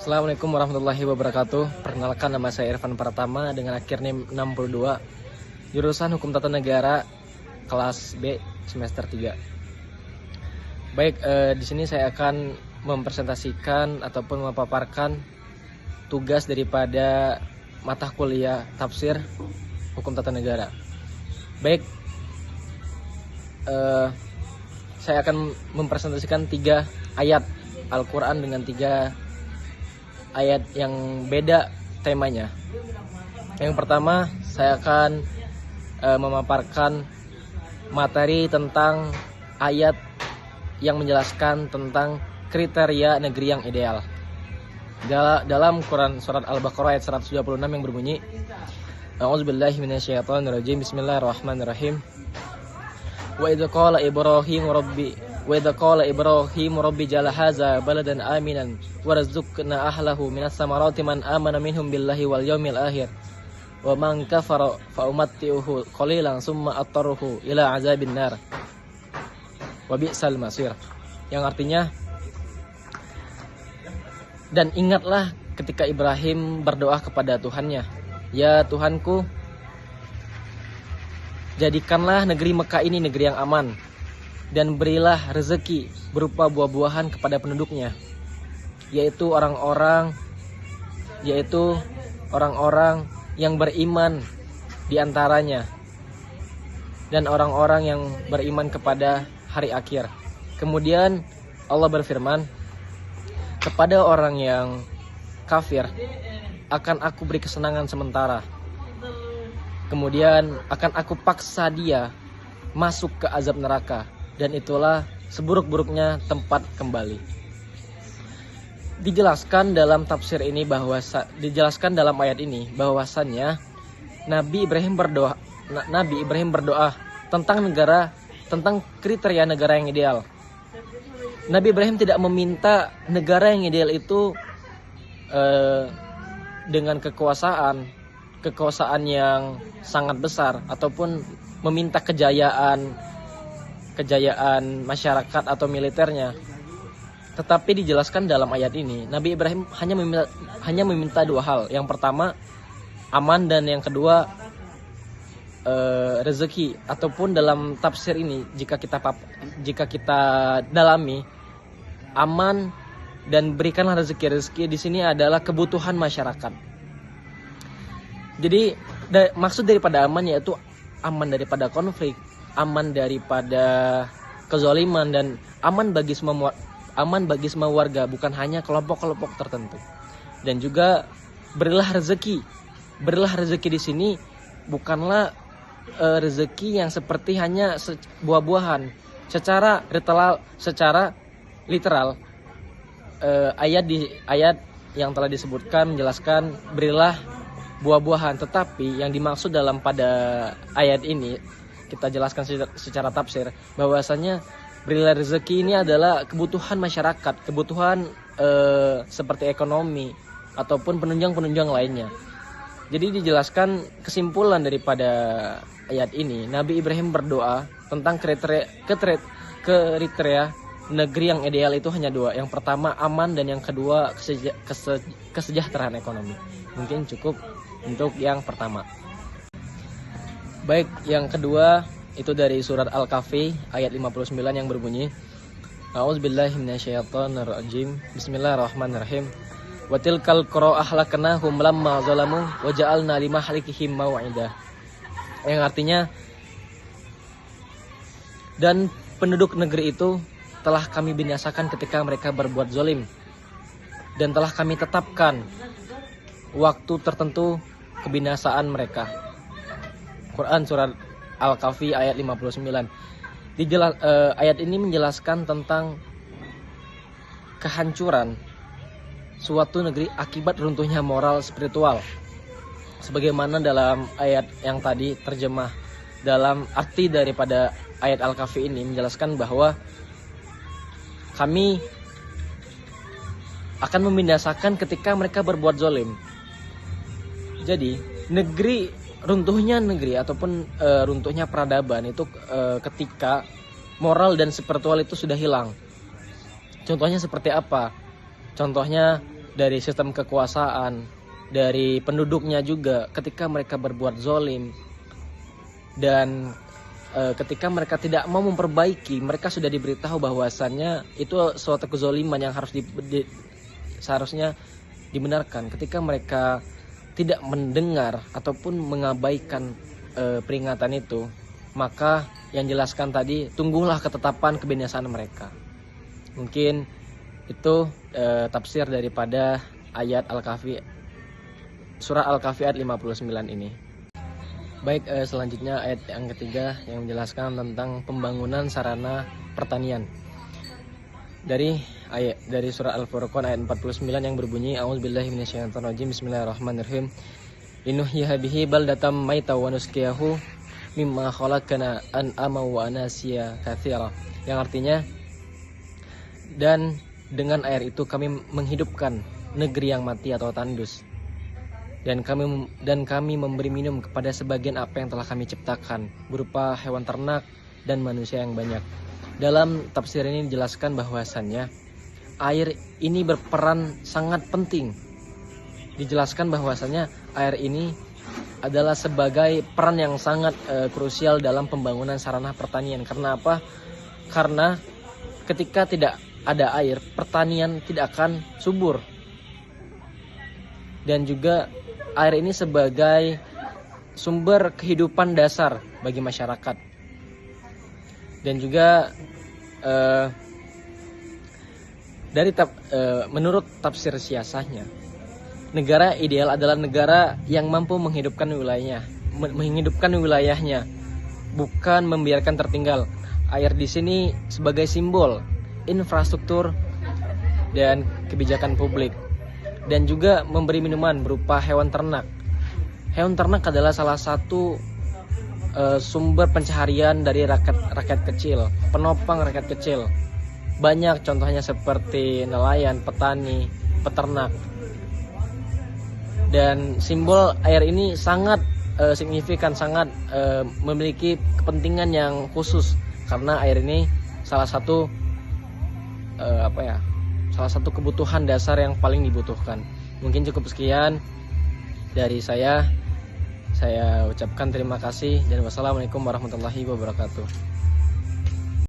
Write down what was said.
Assalamualaikum warahmatullahi wabarakatuh. Perkenalkan, nama saya Irfan Pratama dengan akhir NIM 62, jurusan Hukum Tata Negara kelas B semester 3. Baik, di sini saya akan mempresentasikan ataupun memaparkan tugas daripada mata kuliah tafsir Hukum Tata Negara. Baik, saya akan mempresentasikan 3 ayat Al-Quran dengan 3 ayat yang beda temanya. Yang pertama, saya akan memaparkan materi tentang ayat yang menjelaskan tentang kriteria negeri yang ideal. Dalam Quran surat Al-Baqarah ayat 126 yang berbunyi, A'udzubillahi minasyaitonirrajim. Bismillahirrahmanirrahim. Wa idza qala Ibrahim rabbi ja'al hadza baladan aminan warzuqna ahlahu minas samarati man amana minhum billahi wal yaumil akhir wa man kafara fa umatti'uhu qalilan summa attaruhu ila azabin nar wa bi'sal masir. Yang artinya, dan ingatlah ketika Ibrahim berdoa kepada Tuhannya, ya Tuhanku, jadikanlah negeri Mekah ini negeri yang aman, dan berilah rezeki berupa buah-buahan kepada penduduknya, yaitu orang-orang yang beriman di antaranya, dan orang-orang yang beriman kepada hari akhir. Kemudian Allah berfirman, kepada orang yang kafir akan aku beri kesenangan sementara, kemudian akan aku paksa dia masuk ke azab neraka, dan itulah seburuk-buruknya tempat kembali. Dijelaskan dalam tafsir ini dijelaskan dalam ayat ini bahwasannya Nabi Ibrahim berdoa tentang kriteria negara yang ideal. Nabi Ibrahim tidak meminta negara yang ideal itu dengan kekuasaan yang sangat besar ataupun meminta kejayaan masyarakat atau militernya. Tetapi dijelaskan dalam ayat ini, Nabi Ibrahim hanya meminta 2 hal. Yang pertama, aman, dan yang kedua, rezeki. Ataupun dalam tafsir ini, jika kita dalami, aman dan berikanlah rezeki. Rezeki di sini adalah kebutuhan masyarakat. Jadi maksud daripada aman yaitu aman daripada konflik, aman daripada kezaliman, dan aman bagi semua warga, bukan hanya kelompok-kelompok tertentu. Dan juga berilah rezeki. Berilah rezeki di sini bukanlah rezeki yang seperti hanya buah-buahan. Secara literal, ayat yang telah disebutkan menjelaskan berilah buah-buahan, tetapi yang dimaksud pada ayat ini kita jelaskan secara tafsir bahwasanya berilah rezeki ini adalah kebutuhan masyarakat, kebutuhan seperti ekonomi ataupun penunjang-penunjang lainnya. Jadi dijelaskan kesimpulan daripada ayat ini, Nabi Ibrahim berdoa tentang kriteria negeri yang ideal itu hanya 2. Yang pertama aman, dan yang kedua kesejahteraan ekonomi. Mungkin cukup untuk yang pertama. Baik, yang kedua itu dari surat Al-Kahfi ayat 59 yang berbunyi, A'udzubillahi minasyaitonirrajim. Bismillahirrahmanirrahim. Wa tilkal qura ahlaknahum lamma zalamu wa ja'alna limahlikihim mau'idah. Yang artinya, dan penduduk negeri itu telah kami binasakan ketika mereka berbuat zalim, dan telah kami tetapkan waktu tertentu kebinasaan mereka. Quran surat Al-Kahfi ayat 59. Ayat ini menjelaskan tentang kehancuran suatu negeri akibat runtuhnya moral spiritual. Sebagaimana dalam ayat yang tadi terjemah, dalam arti daripada ayat Al-Kahfi ini menjelaskan bahwa kami akan membinasakan ketika mereka berbuat zalim. Jadi runtuhnya negeri ataupun runtuhnya peradaban itu ketika moral dan spiritual itu sudah hilang. Contohnya seperti apa? Contohnya dari sistem kekuasaan, dari penduduknya juga ketika mereka berbuat zolim. Dan ketika mereka tidak mau memperbaiki, mereka sudah diberitahu bahwasannya itu suatu kezoliman yang harus seharusnya dibenarkan. Ketika mereka tidak mendengar ataupun mengabaikan peringatan itu, maka yang jelaskan tadi, tunggulah ketetapan kebinasaan mereka. Mungkin itu tafsir daripada ayat Al-Kahfi, surah Al-Kahfi ayat 59 ini. Baik, selanjutnya ayat yang ketiga yang menjelaskan tentang pembangunan sarana pertanian. Dari surah Al-Furqan ayat 49 yang berbunyi, A'udzubillahi minasyaitonirrajim, bismillahirrahmanirrahim. Linuhyiha bihi baldatam maita wa nusqiyahu mimma khalaqna an'ama wa anasiya katsira. Yang artinya, dan dengan air itu kami menghidupkan negeri yang mati atau tandus, dan kami memberi minum kepada sebagian apa yang telah kami ciptakan berupa hewan ternak dan manusia yang banyak. Dalam tafsir ini dijelaskan bahwasannya air ini berperan sangat penting. Dijelaskan bahwasannya air ini adalah sebagai peran yang sangat krusial dalam pembangunan sarana pertanian. Karena apa? Karena ketika tidak ada air, pertanian tidak akan subur. Dan juga air ini sebagai sumber kehidupan dasar bagi masyarakat. Dan juga menurut tafsir siasahnya, negara ideal adalah negara yang mampu menghidupkan wilayahnya, bukan membiarkan tertinggal. Air di sini sebagai simbol infrastruktur dan kebijakan publik. Dan juga memberi minuman berupa hewan ternak. Hewan ternak adalah salah satu sumber pencaharian dari rakyat kecil, penopang rakyat kecil. Banyak contohnya seperti nelayan, petani, peternak. Dan simbol air ini sangat signifikan, sangat memiliki kepentingan yang khusus, karena air ini salah satu salah satu kebutuhan dasar yang paling dibutuhkan. Mungkin cukup sekian dari saya ucapkan terima kasih dan wassalamualaikum warahmatullahi wabarakatuh.